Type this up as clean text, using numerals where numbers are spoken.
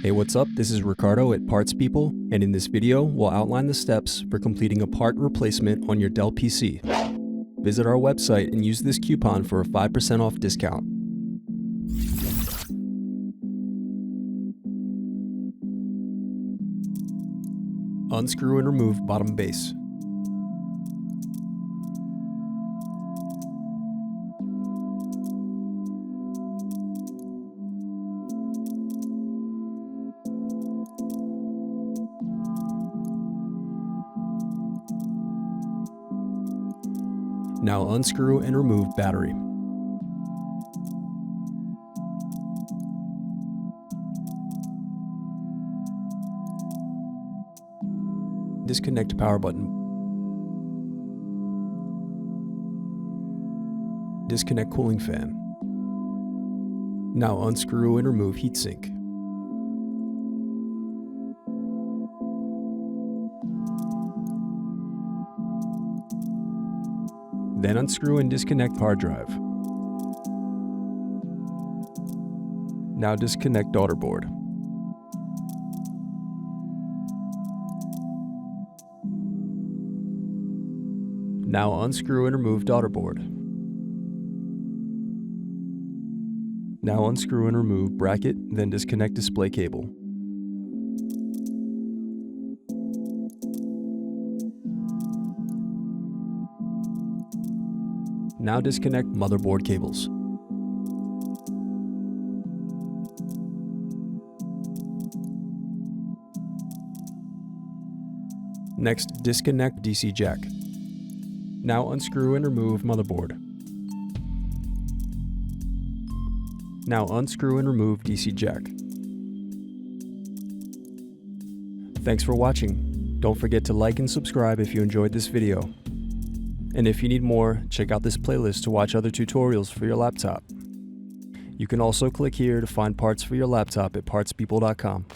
Hey, what's up? This is Ricardo at Parts People, and in this video, we'll outline the steps for completing a part replacement on your Dell PC. Visit our website and use this coupon for a 5% off discount. Unscrew and remove bottom base. Now unscrew and remove battery. Disconnect power button. Disconnect cooling fan. Now unscrew and remove heatsink. Then unscrew and disconnect hard drive. Now disconnect daughter board. Now unscrew and remove daughter board. Now unscrew and remove bracket, then disconnect display cable. Now disconnect motherboard cables. Next, disconnect DC jack. Now unscrew and remove motherboard. Now unscrew and remove DC jack. Thanks for watching. Don't forget to like and subscribe if you enjoyed this video. And if you need more, check out this playlist to watch other tutorials for your laptop. You can also click here to find parts for your laptop at partspeople.com.